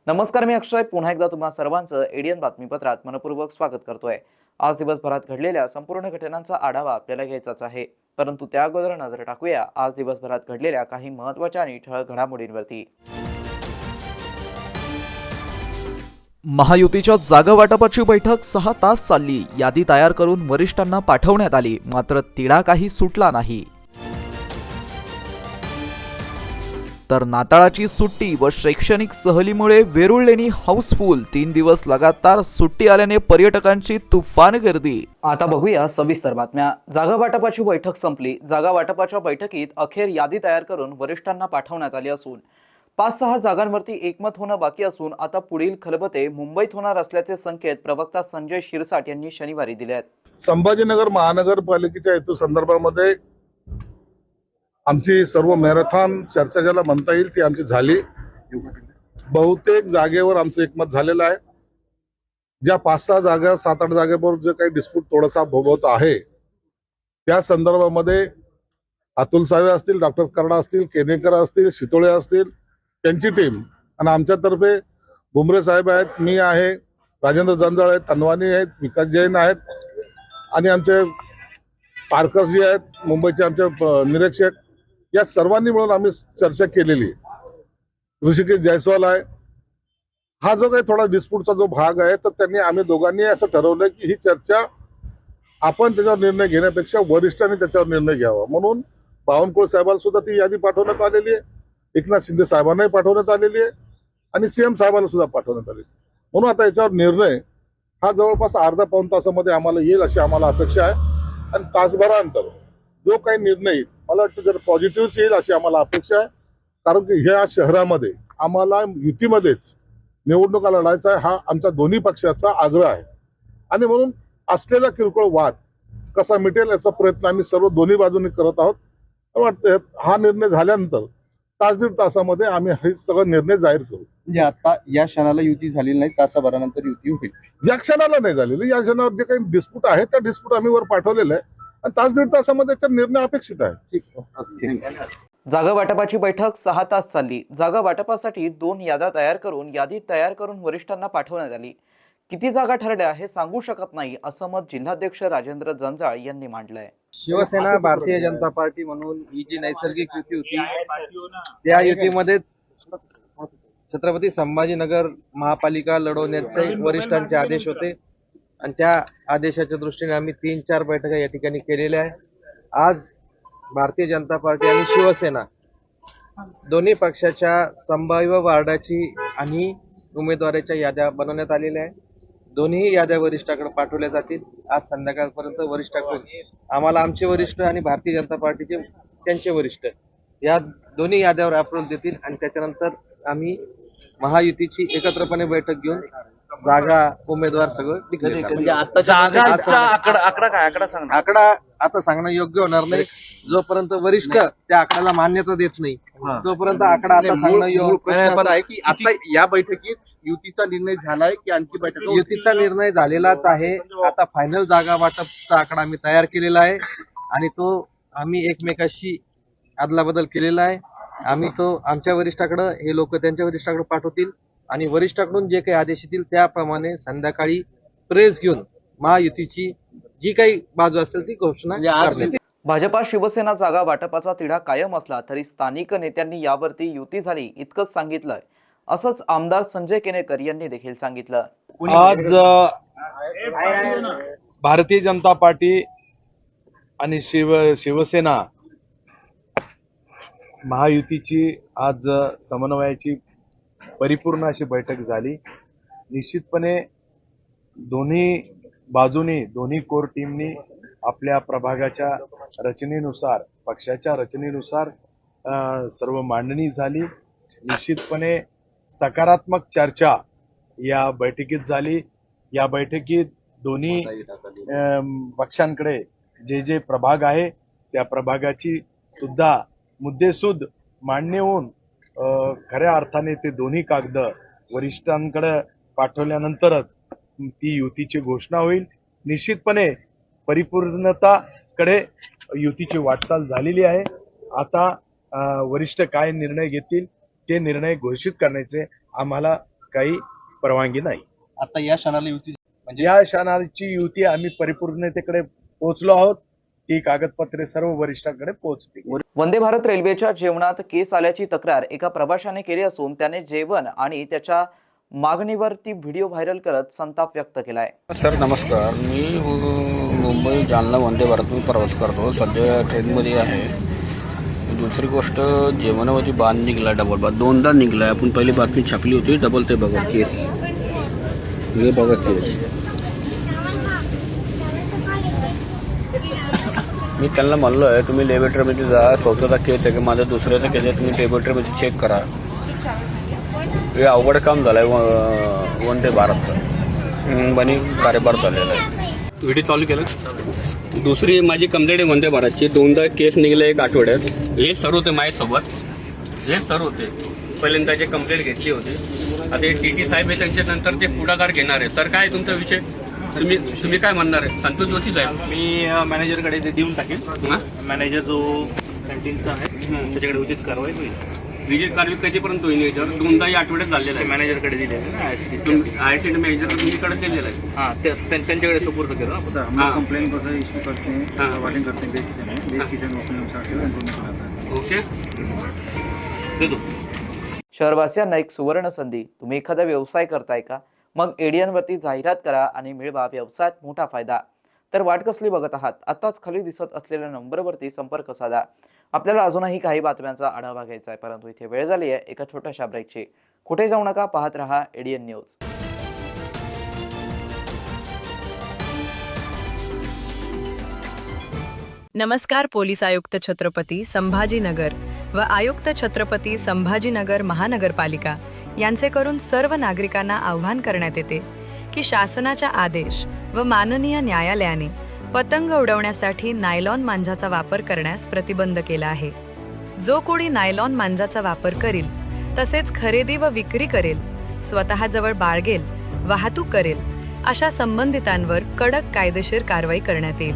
नमस्कार, मी अक्षय पुन्हा एकदा तुम्हा सर्वांचं एडीएन बातमीपत्रात मनपूर्वक स्वागत करतोय। आज दिवसभरात घडलेल्या संपूर्ण घटनांचा आढावा आपल्याला घ्यायचाच आहे, परंतु त्या अगोदर नजर टाकूया आज दिवसभरात घडलेल्या काही महत्त्वाच्या आणि ठळक घडामोडींवरती। महायुतीच्या जागा वाटपाची बैठक 6 तास चालली। यादी तयार करून वरिष्ठांना पाठवण्यात आली, मात्र तिढा काही सुटला नाही। तर नाताळाची सुट्टी व शैक्षणिक सहलीमुळे वेरुळ लेणी हाऊसफुल। 3 दिवस लगातार सुट्टी आल्याने पर्यटकांची तुफान गर्दी। आता बघूया सविस्तर बातम्या। जागा वाटपाची बैठक संपली। जागा वाटपाच्या बैठकीत अखेर यादी तयार करून वरिष्ठांना पाठवण्यात आली असून 5-6 जागांवरती एकमत होणं बाकी असून आता पुढील खलबते मुंबईत होणार असल्याचे संकेत प्रवक्ता संजय शिरसाट यांनी शनिवारी दिले आहेत। संभाजीनगर महानगरपालिकेच्या हेतू संदर्भामध्ये आमची सर्व मॅरेथॉन चर्चा ज्याला म्हणता येईल ती आमची झाली। बहुतेक जागेवर आमचं एकमत झालेलं आहे। ज्या 5-6 जागा 7-8 जागेवर जे काही डिस्प्यूट थोडासा भोगवत आहे त्या संदर्भामध्ये अतुल सावे असतील, डॉक्टर करडा असतील, केनेकर असतील, शितोळे असतील, त्यांची टीम आणि आमच्यातर्फे भुमरे साहेब आहेत, मी आहे, राजेंद्र जंजाळ आहेत, तनवानी आहेत, विकास जैन आहेत आणि आमचे पारकर जी आहेत मुंबईचे आमचे निरीक्षक, या सर्वांनी मिळून आम्ही चर्चा केलेली आहे। ऋषिकेश जायस्वाल आहे। हा जो काही थोडा डिस्प्यूटचा जो भाग आहे तर त्यांनी आम्ही दोघांनी असं ठरवलं की ही चर्चा आपण त्याच्यावर निर्णय घेण्यापेक्षा वरिष्ठांनी त्याच्यावर निर्णय घ्यावा, म्हणून बावनकुळे साहेबांना सुद्धा ती यादी पाठवण्यात आलेली आहे, एकनाथ शिंदे साहेबांनाही पाठवण्यात आलेली आहे आणि सीएम साहेबांना सुद्धा पाठवण्यात आलेली। म्हणून आता याच्यावर निर्णय हा जवळपास अर्धा-पाऊण तासामध्ये आम्हाला येईल अशी आम्हाला अपेक्षा आहे आणि तासभरानंतर जो काही निर्णय येईल मला वाटतं जर पॉझिटिव्ह येईल अशी आम्हाला अपेक्षा आहे, कारण की ह्या शहरामध्ये आम्हाला युतीमध्येच निवडणुका लढायचा आहे हा आमच्या दोन्ही पक्षाचा आग्रह आहे आणि म्हणून असलेला किरकोळ वाद कसा मिटेल याचा प्रयत्न आम्ही सर्व दोन्ही बाजूंनी करत आहोत। वाटतं हा निर्णय झाल्यानंतर तास-दीड तासामध्ये आम्ही हे सगळं निर्णय जाहीर करू। म्हणजे आता या क्षणाला युती झालेली नाही, तासाभरानंतर युती होईल। या क्षणाला नाही झालेली, या क्षणावर जे काही डिस्प्यूट आहे त्या डिस्प्यूट आम्ही वर पाठवलेलं आहे आणि तास-दीड तासामध्ये त्याचा निर्णय अपेक्षित आहे। जागा वाटपाची बैठक 6 तास चालली। जागा वाटपासाठी 2 याद्या तयार करून यादी तयार करून वरिष्ठांना पाठवण्यात आली। किती जागा ठरल्या हे सांगू शकत नाही असं मत जिल्हाध्यक्ष राजेंद्र जंजाळ यांनी मांडलंय। शिवसेना भारतीय जनता पार्टी म्हणून ही जी नैसर्गिक युती होती त्या युतीमध्येच छत्रपती संभाजीनगर महापालिका लढवण्याचे वरिष्ठांचे आदेश होते आणि त्या आदेशाच्या दृष्टीने आम्ही 3-4 बैठका या ठिकाणी केलेल्या आहे। आज भारतीय जनता पार्टी आणि शिवसेना दोन्ही पक्षाच्या संभाव्य वार्डाची आणि उमेदवाराच्या याद्या बनवण्यात आलेल्या आहे। दोन्ही याद्या वरिष्ठाकडे पाठवल्या जातील। आज संध्याकाळपर्यंत वरिष्ठाकडून आम्हाला आमचे वरिष्ठ आणि भारतीय जनता पार्टीचे त्यांचे वरिष्ठ या दोन्ही याद्यावर अप्रूव्हल देतील आणि त्याच्यानंतर आम्ही महायुतीची एकत्रपणे बैठक घेऊन जागा उमेदवार सगळं म्हणजे आकडा आता सांगणं योग्य होणार नाही। जोपर्यंत वरिष्ठ त्या आकड्याला मान्यता देत नाही तोपर्यंत आकडा आता सांगणं योग्य आहे की आता या बैठकीत युतीचा निर्णय झालाय की आणखी बैठक? युतीचा निर्णय झालेलाच आहे। आता फायनल जागा वाटपचा आकडा आम्ही तयार केलेला आहे आणि तो आम्ही एकमेकाशी अदलाबदल केलेला आहे। आम्ही तो आमच्या वरिष्ठाकडे, हे लोक त्यांच्या वरिष्ठाकडे पाठवतील आणि वरिष्ठाकडून जे काही आदेश येतील त्याप्रमाणे संध्याकाळी प्रेस घेऊन महायुतीची जी काही बाजू असेल ती घोषणा करण्यात। भाजपा शिवसेना जागा वाटपाचा तिढा कायम असला तरी स्थानिक नेत्यांनी यावरती युती झाली इतकंच सांगितलंय। असंच आमदार संजय केनेकर यांनी देखील सांगितलं। आज भारतीय जनता पार्टी आणि शिवसेना महायुतीची आज समन्वयाची परिपूर्ण अशी बैठक झाली। निश्चितपणे दोन्ही बाजूनी, दोन्ही कोर टीमनी आपल्या प्रभागाच्या रचनेनुसार, पक्षाच्या रचनेनुसार सर्व मांडणी झाली। निश्चितपणे सकारात्मक चर्चा या बैठकीत झाली। या बैठकीत दोन्ही पक्षांकडे जे जे प्रभाग आहे त्या प्रभागाची सुद्धा मुद्देसूद मांडणी होऊन खऱ्या अर्थाने ते दोन्ही कागद वरिष्ठांकडे पाठवल्यानंतरच ती युतीची घोषणा होईल. निश्चितपणे परिपूर्णताकडे युतीची वाटचाल झालेली आहे. आता वरिष्ठ काय निर्णय घेतील ते निर्णय घोषित करण्याचे आम्हाला काही परवानगी नाही. आता या क्षणाला युती म्हणजे या क्षणाची युती आम्ही परिपूर्णतेकडे पोहोचलो आहोत. ती कागदपत्रे सर्व वरिष्ठांकडे पोहोचतील. वंदे भारत रेल्वेच्या जेवणात केस आल्याची तक्रार एका प्रवाशाने केली असून त्याने जेवण आणि त्याच्या मागणीवरती व्हिडिओ व्हायरल करत संताप व्यक्त केलाय. सर नमस्कार, मी मुंबई जालना वंदे भारतमध्ये प्रवास करतो. सध्या ट्रेनमध्ये आहे. दुसरी गोष्ट जेवणावरती बाण निघाला, डबल बाण दोनदा निघाला. आपण पहिली बातमी छापली होती, डबल ते बघा केस, हे बघा केस. मी त्यांना म्हणलो आहे तुम्ही लॅबोरेटरीमध्ये जा, स्वतःचा केस आहे की माझा दुसऱ्याचा केस आहे, तुम्ही लॅबोरेटरीमध्ये चेक करा. हे अवघड काम झालं आहे वंदे भारतचं बनी कार्यभार झालेला आहे. व्हिडिओ चालू केलं. दुसरी माझी कंप्लेंट आहे वंदे भारतची. दोनदा केस निघाले एक आठवड्यात. हे सर होते माझ्यासोबत, हे सर होते पहिल्यांदा जे कंप्लेंट घेतली होती. आता हे टी साहेब आहे, त्यांच्यानंतर ते पुढाकार घेणार आहे. सर काय आहे तुमचा विषय? तुम्ही काय म्हणणार आहे? संतोष जोशी साहेब, मी मॅनेजरकडे ते देऊन टाकेन. मॅनेजर जो कॅन्टीनचा आहे त्याच्याकडे उचित कारवाई होईल. विजय कारवाई कधीपर्यंत होईल याच्यावर? दोनदा या आठवड्यात झालेला आहे. मॅनेजरकडे दिलेलं आहे आयसीटी मॅनेजर तुम्हीकडे दिलेला आहे. हाँ त्यांच्याकडे सुपूर्द केलं. सर हम लोग कंप्लेन को सर इशू करते हैं, फॉरवर्डिंग करते हैं बेस किचन में, बेस किचन अपने अनुसार से इन्फॉर्मेशन आता है. ओके, दे दो. शहरवासियांना एक सुवर्ण संधी. तुम्ही एखादा व्यवसाय करताय का? मग एडियन वरती जाहिरात करा आणि मिळवा व्यवसायात मोठा फायदा. तर वाट कसली बघत आहात? आताच खाली दिसत असलेल्या नंबरवरती संपर्क साधा. आपल्याला अजूनही काही बातम्यांचा आढावा घ्यायचा आहे, परंतु इथे वेळ झाली आहे एका छोट्याशा ब्रेकची. कुठे जाऊ नका, पाहत रहा एडियन न्यूज. नमस्कार. पोलीस आयुक्त छत्रपती संभाजीनगर व आयुक्त छत्रपती संभाजीनगर महानगरपालिका यांचे करून सर्व नागरिकांना आवाहन करण्यात येते की शासनाच्या आदेश व माननीय न्यायालयाने पतंग उडवण्यासाठी नायलॉन मांजाचा वापर करण्यास प्रतिबंध केला आहे. जो कोणी नायलॉन मांजाचा वापर करील, तसेच खरेदी व विक्री करेल, स्वतःजवळ बाळगेल, वाहतूक करेल, अशा संबंधितांवर कडक कायदेशीर कारवाई करण्यात येईल.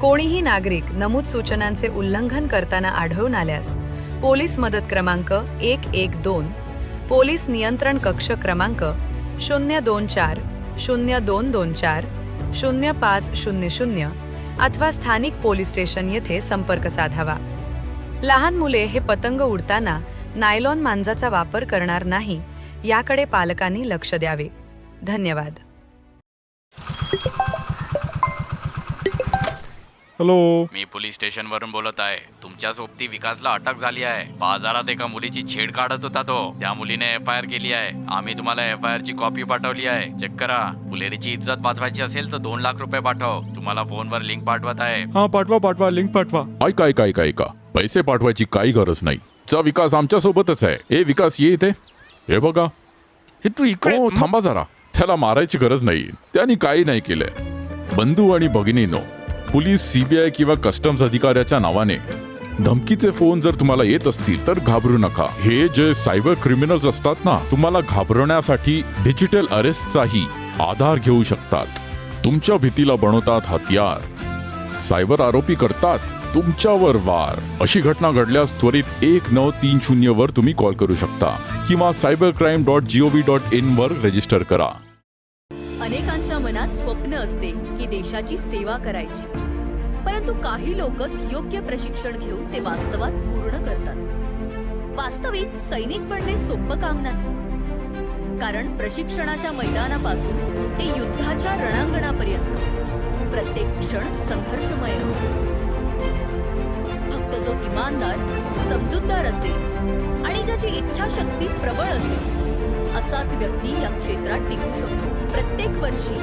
कोणीही नागरिक नमूद सूचनांचे उल्लंघन करताना आढळून आल्यास पोलीस मदत क्रमांक 112, पोलीस नियंत्रण कक्ष क्रमांक 024 0224 0500 अथवा स्थानिक पोलीस स्टेशन येथे संपर्क साधावा. लहान मुले हे पतंग उडताना नायलॉन मांजाचा वापर करणार नाही याकडे पालकांनी लक्ष द्यावे. धन्यवाद. हॅलो, मी पोलीस स्टेशन वरून बोलत आहे. तुमच्या सोबती विकासला अटक झाली आहे. बाजारात एका मुलीची छेड काढत होता तो. त्या मुलीने FIR केली आहे. आम्ही तुम्हाला FIR ची कॉपी पाठवली आहे, चेक करा. पुलेरीची इज्जत वाचवायची असेल तर 2 लाख रुपये पाठव. तुम्हाला फोनवर लिंक पाठवत आहे. हा पाठवा, लिंक पाठवा. ऐका, पैसे पाठवायची काही गरज नाही. चा विकास आमच्या सोबतच आहे. ए विकास, ये इथे. हे बघा. हे तू इकडे. हो, थांबा जरा. त्याला मारायची गरज नाही. त्यांनी काही नाही केलंय. बंधू आणि भगिनीनो, पोलीस, CBI किंवा कस्टम्स अधिकाऱ्याच्या नावाने धमकीचे फोन जर तुम्हाला येत असतील तर घाबरू नका. हे जे सायबर क्रिमिनल्स असतात ना, तुम्हाला घाबरवण्यासाठी डिजिटल अरेस्टचाही आधार घेऊ शकतात. तुमच्या भीतीला बनवतात हत्यार. सायबर आरोपी करतात तुमच्यावर वार. अशी घटना घडल्यास त्वरित 1930 वर तुम्ही कॉल करू शकता किंवा cybercrime.gov.in वर रजिस्टर करा. अनेकांच्या मनात स्वप्न असते की देशाची सेवा करायची, परंतु काही लोकच योग्य प्रशिक्षण घेऊन ते वास्तवात पूर्ण करतात. वास्तविक सैनिक बनणे सोपं काम नाही, कारण प्रशिक्षणाच्या मैदानापासून ते युद्धाच्या रणांगणापर्यंत प्रत्येक क्षण संघर्षमय असतो. फक्त जो इमानदार, समजूतदार असेल आणि ज्याची इच्छाशक्ती प्रबळ असेल, असाच व्यक्ती या क्षेत्रात टिकू शकतो. प्रत्येक वर्षी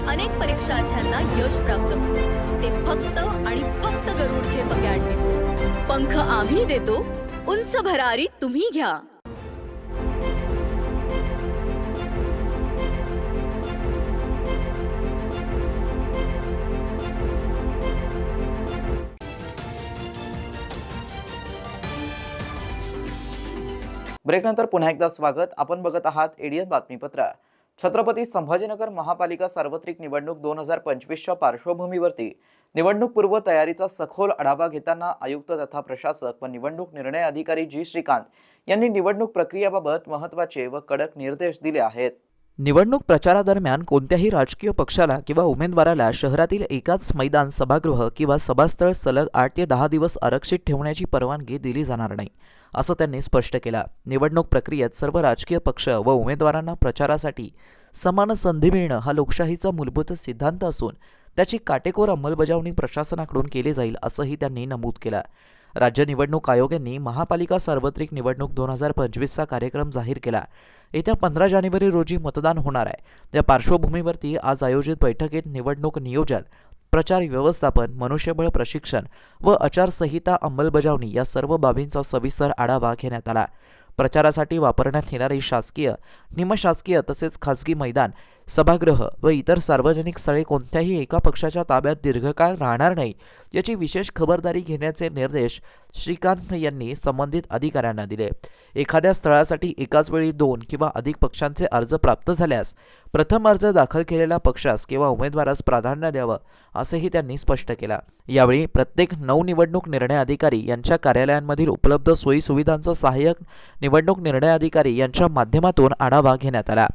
अनेक परीक्षार्थ्यांना यश प्राप्त होते, ते फक्त आणि फक्त गरुड झेप अकॅडमी. पंख आम्ही देतो, उंच भरारी तुम्ही घ्या. ब्रेकनंतर पुन्हा एकदा स्वागत. आपण बघत आहात एडीएन बातमीपत्र. छत्रपती संभाजीनगर महापालिका सार्वत्रिक निवडणूक 2025च्या पार्श्वभूमीवरती निवडणूक पूर्व तयारीचा सखोल आढावा घेताना आयुक्त तथा प्रशासक व निवडणूक निर्णय अधिकारी जी श्रीकांत यांनी निवडणूक प्रक्रियेबाबत महत्त्वाचे व कडक निर्देश दिले आहेत. निवडणूक प्रचारादरम्यान कोणत्याही राजकीय पक्षाला किंवा उमेदवाराला शहरातील एकाच मैदान, सभागृह किंवा सभास्थळ सलग 8 ते 10 दिवस आरक्षित ठेवण्याची परवानगी दिली जाणार नाही, असं त्यांनी स्पष्ट केलं. निवडणूक प्रक्रियेत सर्व राजकीय पक्ष व उमेदवारांना प्रचारासाठी समान संधी मिळणं हा लोकशाहीचा मूलभूत सिद्धांत असून त्याची काटेकोर अंमलबजावणी प्रशासनाकडून केली जाईल, असंही त्यांनी नमूद केलं. राज्य निवडणूक आयोगाने महापालिका सार्वत्रिक निवडणूक 2025चा कार्यक्रम जाहीर केला. येत्या 15 जानेवारी रोजी मतदान होणार आहे. त्या पार्श्वभूमीवरती आज आयोजित बैठकीत निवडणूक नियोजन, प्रचार व्यवस्थापन, मनुष्यबळ प्रशिक्षण व आचारसंहिता अंमलबजावणी या सर्व बाबींचा सविस्तर आढावा घेण्यात आला. प्रचारासाठी वापरण्यात येणारी शासकीय, निमशासकीय तसेच खासगी मैदान, सभागृह व इतर सार्वजनिक स्थळे कोणत्याही एका पक्षाच्या ताब्यात दीर्घकाळ राहणार नाही, याची विशेष खबरदारी घेण्याचे निर्देश श्रीकांत यांनी संबंधित अधिकाऱ्यांना दिले. एखाद्या स्थळासाठी एकाच वेळी 2 किंवा अधिक पक्षांचे अर्ज प्राप्त झाल्यास प्रथम अर्ज दाखल केलेल्या पक्षास किंवा उमेदवारास प्राधान्य द्यावं, असेही त्यांनी स्पष्ट केलं. यावेळी प्रत्येक नवनिवडणूक निर्णय अधिकारी यांच्या कार्यालयांमधील उपलब्ध सोयीसुविधांचा सहाय्यक निवडणूक निर्णय अधिकारी यांच्या माध्यमातून आढावा घेण्यात आला.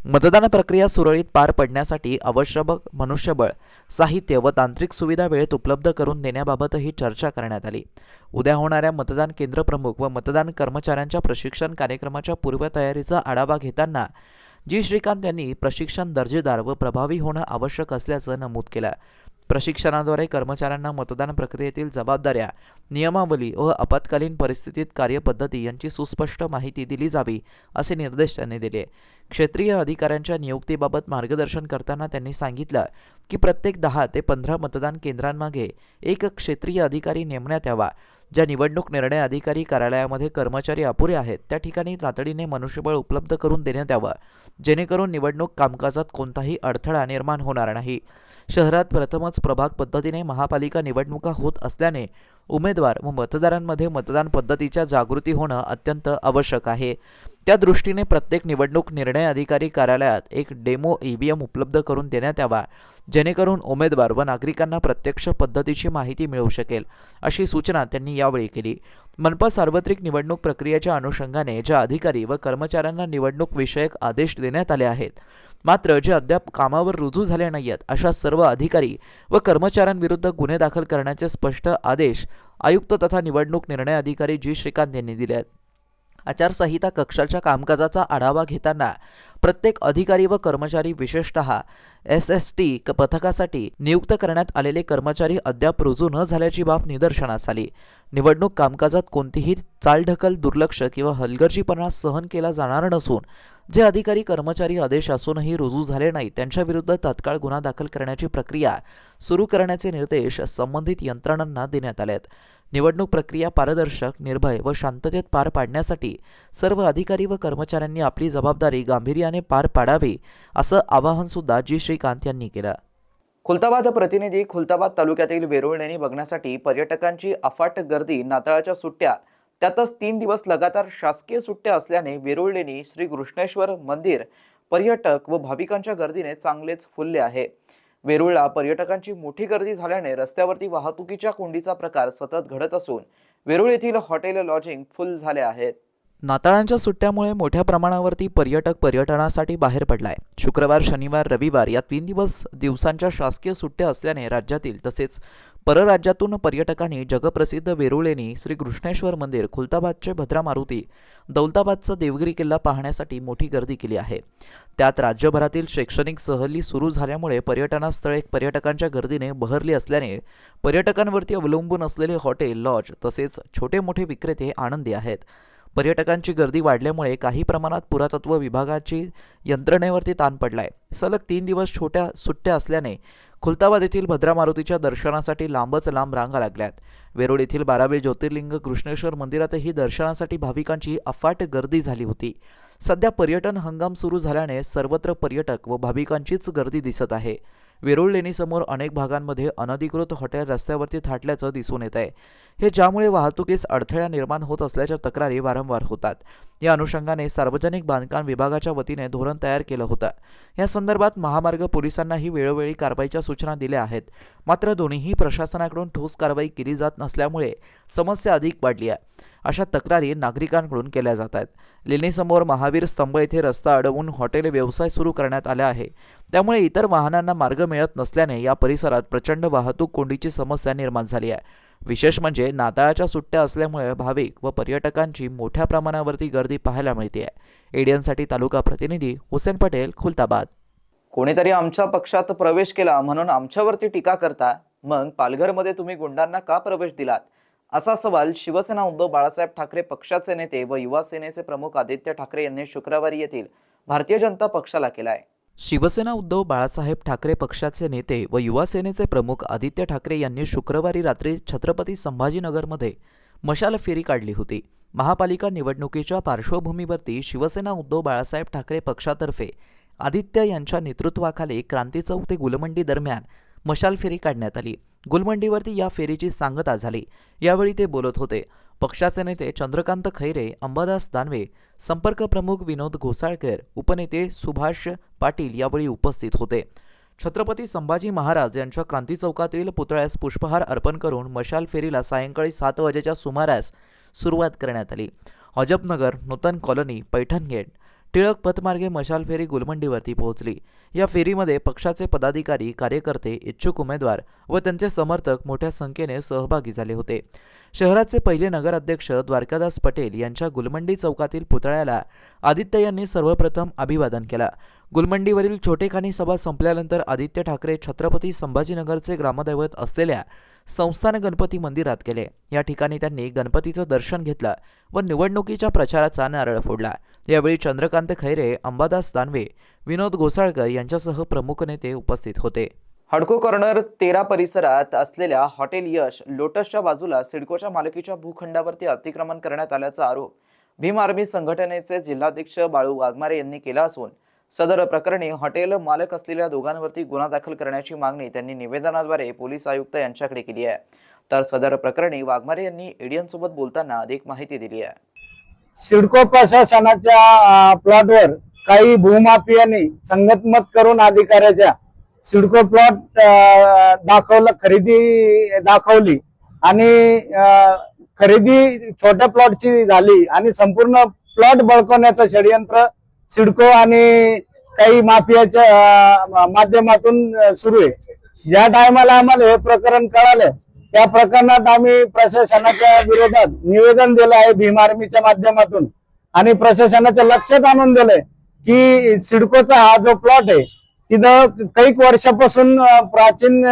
मतदान प्रक्रिया सुरळीत पार पडण्यासाठी आवश्यक मनुष्यबळ, साहित्य व तांत्रिक सुविधा वेळेत उपलब्ध करून देण्याबाबतही चर्चा करण्यात आली. उद्या होणाऱ्या मतदान केंद्र प्रमुख व मतदान कर्मचाऱ्यांच्या प्रशिक्षण कार्यक्रमाच्या पूर्वतयारीचा आढावा घेताना जी श्रीकांत यांनी प्रशिक्षण दर्जेदार व प्रभावी होणं आवश्यक असल्याचं नमूद केलं. प्रशिक्षणाद्वारे कर्मचाऱ्यांना मतदान प्रक्रियेतील जबाबदाऱ्या, नियमावली व आपत्कालीन परिस्थितीत कार्यपद्धती यांची सुस्पष्ट माहिती दिली जावी, असे निर्देश त्यांनी दिले. क्षेत्रीय अधिकाऱ्यांच्या नियुक्तीबाबत मार्गदर्शन करताना त्यांनी सांगितलं की प्रत्येक 10 ते 15 मतदान केंद्रांमागे एक क्षेत्रीय अधिकारी नेमण्यात यावा. ज्या निवडणूक निर्णय अधिकारी कार्यालयामध्ये कर्मचारी अपुरे आहेत त्या ठिकाणी तातडीने मनुष्यबळ उपलब्ध करून देण्यात यावं, जेणेकरून निवडणूक कामकाजात कोणताही अडथळा निर्माण होणार नाही. शहरात प्रथमच प्रभाग पद्धतीने महापालिका निवडणुका होत असल्याने उमेदवार व मतदारांमध्ये मतदान पद्धतीच्या जागृती होणं अत्यंत आवश्यक आहे. त्या दृष्टीने प्रत्येक निवडणूक निर्णय अधिकारी कार्यालयात एक डेमो EVM उपलब्ध करून देण्यात यावा, जेणेकरून उमेदवार व नागरिकांना प्रत्यक्ष पद्धतीची माहिती मिळू शकेल, अशी सूचना त्यांनी यावेळी केली. मनपा सार्वत्रिक निवडणूक प्रक्रियेच्या अनुषंगाने ज्या अधिकारी व कर्मचाऱ्यांना निवडणूक विषयक आदेश देण्यात आले आहेत, मात्र जे अद्याप कामावर रुजू झाले नाहीत, अशा सर्व अधिकारी व कर्मचाऱ्यांविरुद्ध गुन्हे दाखल करण्याचे स्पष्ट आदेश आयुक्त तथा निवडणूक निर्णय अधिकारी जी श्रीकांत यांनी दिले आहेत. आचारसंहिता कक्षाच्या कामकाजाचा आढावा घेताना प्रत्येक अधिकारी व कर्मचारी, विशेषतः SST पथकासाठी नियुक्त करण्यात आलेले कर्मचारी अद्याप रुजू न झाल्याची बाब निदर्शनास आली. निवडणूक कामकाजात कोणतीही चालढकल, दुर्लक्ष किंवा हलगर्जीपणा सहन केला जाणार नसून जे अधिकारी कर्मचारी आदेश असूनही रुजू झाले नाही त्यांच्याविरुद्ध तात्काळ गुन्हा दाखल करण्याची प्रक्रिया सुरू करण्याचे निर्देश संबंधित यंत्रणांना देण्यात आले आहेत. निवडणूक प्रक्रिया पारदर्शक, निर्भय व शांततेत पार पाडण्यासाठी सर्व अधिकारी व कर्मचाऱ्यांनी आपली जबाबदारी गांभीर्याने पार पाडावी, असं आवाहन सुद्धा जी श्रीकांत यांनी केलं. खुलताबाद प्रतिनिधी. खुलताबाद तालुक्यातील वेरूळ लेणी बघण्यासाठी पर्यटकांची अफाट गर्दी. नाताळाच्या सुट्ट्या, त्यातच 3 दिवस लगातार शासकीय सुट्ट्या असल्याने वेरूळ लेणी श्री घृष्णेश्वर मंदिर पर्यटक व भाविकांच्या गर्दीने चांगलेच फुलले आहे. वेरूळला पर्यटकांची मोठी गर्दी झाल्याने रस्त्यावरती वाहतुकीच्या कोंडीचा प्रकार सतत घडत असून वेरूळ येथील हॉटेल, लॉजिंग फुल झाले आहेत. नाताळांच्या सुट्ट्यामुळे मोठ्या प्रमाणावरती पर्यटक पर्यटनासाठी बाहेर पडलाय. शुक्रवार, शनिवार, रविवार या 3 दिवसांच्या शासकीय सुट्ट्या असल्याने राज्यातील तसेच परराज्यातून पर्यटकांनी जगप्रसिद्ध वेरूळ लेणी, श्री घृष्णेश्वर मंदिर, खुलताबादचे भद्रा मारुती, दौलताबादचा देवगिरी किल्ला पाहण्यासाठी मोठी गर्दी केली आहे. त्यात राज्यभरातील शैक्षणिक सहली सुरू झाल्यामुळे पर्यटनस्थळे पर्यटकांच्या गर्दीने बहरली असल्याने पर्यटकांवरती अवलंबून असलेले हॉटेल, लॉज तसेच छोटे मोठे विक्रेते आनंदी आहेत. पर्यटकांची गर्दी वाढल्यामुळे काही प्रमाणात पुरातत्व विभागाची यंत्रणेवरती ताण पडलाय. सलग 3 दिवस छोट्या सुट्ट्या असल्याने खुलताबाद येथील भद्रा मारुतीच्या दर्शनासाठी लांबच लांब रांगा लागल्यात. वेरूळ येथील 12वे ज्योतिर्लिंग घृष्णेश्वर मंदिरातही दर्शनासाठी भाविकांची अफाट गर्दी झाली होती. सध्या पर्यटन हंगाम सुरू झाल्याने सर्वत्र पर्यटक व भाविकांचीच गर्दी दिसत आहे. वेरूळ लेणीसमोर अनेक भागांमध्ये अनधिकृत हॉटेल रस्त्यावरती थाटल्याचं दिसून येत आहे. हे ज्यामुळे वाहतुकीस अडथळा निर्माण होत असल्याच्या तक्रारी वारंवार होतात. या अनुषंगाने सार्वजनिक बांधकाम विभागाच्या वतीने धोरण तयार केलं होतं. या संदर्भात महामार्ग पोलिसांनाही वेळोवेळी कारवाईच्या सूचना दिल्या आहेत. मात्र दोन्हीही प्रशासनाकडून ठोस कारवाई केली जात नसल्यामुळे समस्या अधिक वाढली आहे. अशा तक्रारी नागरिकांकडून केल्या जात आहेत. लेणीसमोर महावीर स्तंभ येथे रस्ता अडवून हॉटेल व्यवसाय सुरू करण्यात आला आहे. त्यामुळे इतर वाहनांना मार्ग मिळत नसल्याने या परिसरात प्रचंड वाहतूक कोंडीची समस्या निर्माण झाली आहे. विशेष म्हणजे नाताळाच्या सुट्ट्या असल्यामुळे भाविक व पर्यटकांची मोठ्या प्रमाणावरती गर्दी पाहायला मिळते आहे. एडियनसाठी तालुका प्रतिनिधी हुसेन पटेल, खुलताबाद. कोणीतरी आमच्या पक्षात प्रवेश केला म्हणून आमच्यावरती टीका करता, मग पालघरमध्ये तुम्ही गुंडांना का प्रवेश दिलात, असा सवाल शिवसेना उद्धव बाळासाहेब ठाकरे पक्षाचे नेते व युवा सेनेचे प्रमुख आदित्य ठाकरे यांनी शुक्रवारी येथील भारतीय जनता पक्षाला केला आहे. शिवसेना उद्धव बाळासाहेब ठाकरे पक्षाचे नेते व युवा सेनेचे प्रमुख आदित्य ठाकरे यांनी शुक्रवारी रात्री छत्रपती संभाजीनगरमध्ये मशाल फेरी काढली होती. महापालिका निवडणुकीच्या पार्श्वभूमीवरती शिवसेना उद्धव बाळासाहेब ठाकरे पक्षातर्फे आदित्य यांच्या नेतृत्वाखाली क्रांती चौक ते गुलमंडी दरम्यान मशाल फेरी काढण्यात आली. गुलमंडीवरती या फेरीची सांगता झाली. यावेळी ते बोलत होते. पक्षाचे नेते चंद्रकांत खैरे, अंबादास दानवे, संपर्क प्रमुख विनोद घोसाळकर, उपनेते सुभाष पाटील यावेळी उपस्थित होते. छत्रपती संभाजी महाराज यांच्या क्रांती चौकातील पुतळ्यास पुष्पहार अर्पण करून मशाल फेरीला सायंकाळी 7 वाजेच्या सुमारास सुरुवात करण्यात आली. अजबनगर, नूतन कॉलनी, पैठण गेट, टिळक पथमार्गे मशाल फेरी गुलमंडीवरती पोहोचली. या फेरीमध्ये पक्षाचे पदाधिकारी, कार्यकर्ते, इच्छुक उमेदवार व त्यांचे समर्थक मोठ्या संख्येने सहभागी झाले होते. शहराचे पहिले नगराध्यक्ष द्वारकादास पटेल यांच्या गुलमंडी चौकातील पुतळ्याला आदित्य यांनी सर्वप्रथम अभिवादन केलं. गुलमंडीवरील छोटेखानी सभा संपल्यानंतर आदित्य ठाकरे छत्रपती संभाजीनगरचे ग्रामदैवत असलेल्या संस्थान गणपती मंदिरात गेले. या ठिकाणी त्यांनी गणपतीचं दर्शन घेतलं व निवडणुकीच्या प्रचाराचा नारळ फोडला. यावेळी चंद्रकांत खैरे, अंबादास दानवे, विनोद घोसाळकर यांच्यासह प्रमुख नेते उपस्थित होते. हडको कॉर्नर 13 परिसरात असलेल्या हॉटेल यश लोटसच्या बाजूला सिडकोच्या मालकीच्या भूखंडावरती अतिक्रमण करण्यात आल्याचा आरोप भीम आर्मी संघटनेचे जिल्हाध्यक्ष बाळू वाघमारे यांनी केला असून सदर प्रकरणी हॉटेल मालक असलेल्या दोघांवरती गुन्हा दाखल करण्याची मागणी त्यांनी निवेदनाद्वारे पोलीस आयुक्त यांच्याकडे केली आहे. तर सदर प्रकरणी वाघमारे यांनी एडियन सोबत बोलताना अधिक माहिती दिली आहे. सिडको प्रशासनाच्या प्लॉटवर काही भूमाफियांनी संगतमत करून अधिकाऱ्याच्या सिडको प्लॉट खरेदी दाखवली आणि खरेदी छोट्या प्लॉटची झाली आणि संपूर्ण प्लॉट बळकवण्याचं षडयंत्र सिडको आणि काही माफियाच्या माध्यमातून सुरू आहे. ज्या टायमाला आम्हाला हे प्रकरण कळालं त्या प्रकरणात आम्ही प्रशासनाच्या विरोधात निवेदन दिलं आहे भीम आर्मीच्या माध्यमातून आणि प्रशासनाच्या लक्षात आणून दिलंय की सिडकोचा हा जो प्लॉट आहे तिथं काही वर्षापासून प्राचीन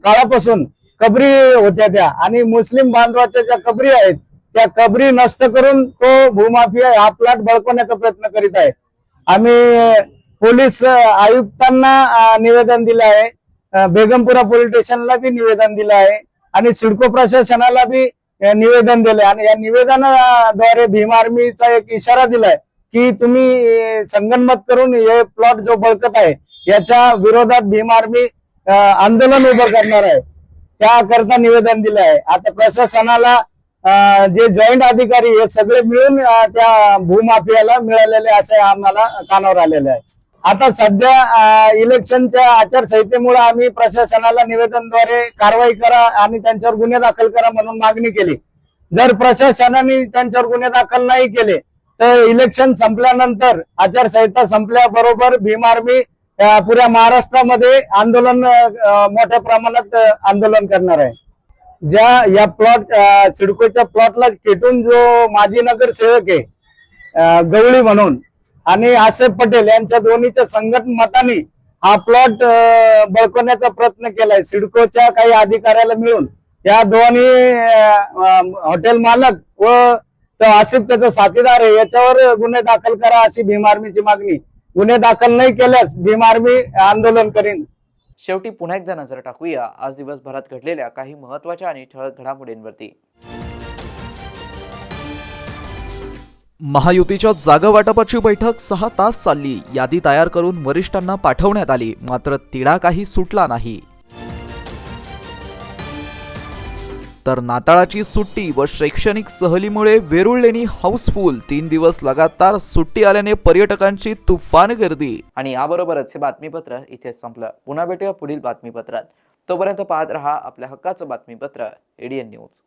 काळापासून कबरी होत्या त्या आणि मुस्लिम बांधवाच्या ज्या कबरी आहेत त्या कबरी नष्ट करून तो भूमाफिया हा प्लॉट बळकवण्याचा प्रयत्न करीत आहे. आम्ही पोलीस आयुक्तांना निवेदन दिलं आहे, बेगमपुरा पोलीस स्टेशनला बी निवेदन दिलं आहे आणि सिडको प्रशासनाला बी निवेदन दिलंय आणि या निवेदनाद्वारे भीम आर्मीचा एक इशारा दिलाय की तुम्ही संगनमत करून हे प्लॉट जो बळकत आहे याच्या विरोधात भीम आर्मी आंदोलन उभं करणार आहे. त्याकरता निवेदन दिलं आहे. आता प्रशासनाला जे जॉईंट अधिकारी हे सगळे मिळून त्या भूमाफियाला मिळालेले असे आम्हाला कानावर आलेले आहे. आता सध्या इलेक्शनच्या आचारसंहितेमुळे आम्ही प्रशासनाला निवेदनद्वारे कारवाई करा आणि त्यांच्यावर गुन्हे दाखल करा म्हणून मागणी केली. जर प्रशासनाने त्यांच्यावर गुन्हे दाखल नाही केले तर इलेक्शन संपल्यानंतर आचारसंहिता संपल्याबरोबर भीम आर्मी पुऱ्या महाराष्ट्रामध्ये आंदोलन मोठ्या प्रमाणात आंदोलन करणार आहे. या प्लॉट सिडकोच्या प्लॉटला खेटून जो माजी नगरसेवक आहे गवळी म्हणून आणि आसेफ पटेल यांच्या दोन्हीच्या संगतमताने हा प्लॉट बळकवण्याचा प्रयत्न केलाय. सिडकोच्या काही अधिकाऱ्याला मिळून या दोन्ही हॉटेल मालक व आसिफ त्याचा साथीदार आहे याच्यावर गुन्हे दाखल करा अशी भीम आर्मीची मागणी. गुन्हे दाखल नाही केल्यास भीम आर्मी आंदोलन करीन. शेवटी पुन्हा एकदा नजर टाकूया आज दिवसभरात घडलेल्या काही महत्त्वाच्या आणि ठळक घडामोडींवरती. महायुतीच्या जागा वाटपाची बैठक 6 तास चालली. यादी तयार करून वरिष्ठांना पाठवण्यात आली, मात्र तिढा काही सुटला नाही. तर नाताळाची सुट्टी व शैक्षणिक सहलीमुळे वेरुळलेणी हाऊसफुल. 3 दिवस लगातार सुट्टी आल्याने पर्यटकांची तुफान गर्दी. आणि याबरोबरच हे बातमीपत्र इथे संपलं. पुन्हा भेटूया पुढील बातमीपत्रात. तोपर्यंत पाहत रहा आपल्या हक्काचं बातमीपत्र ADN न्यूज.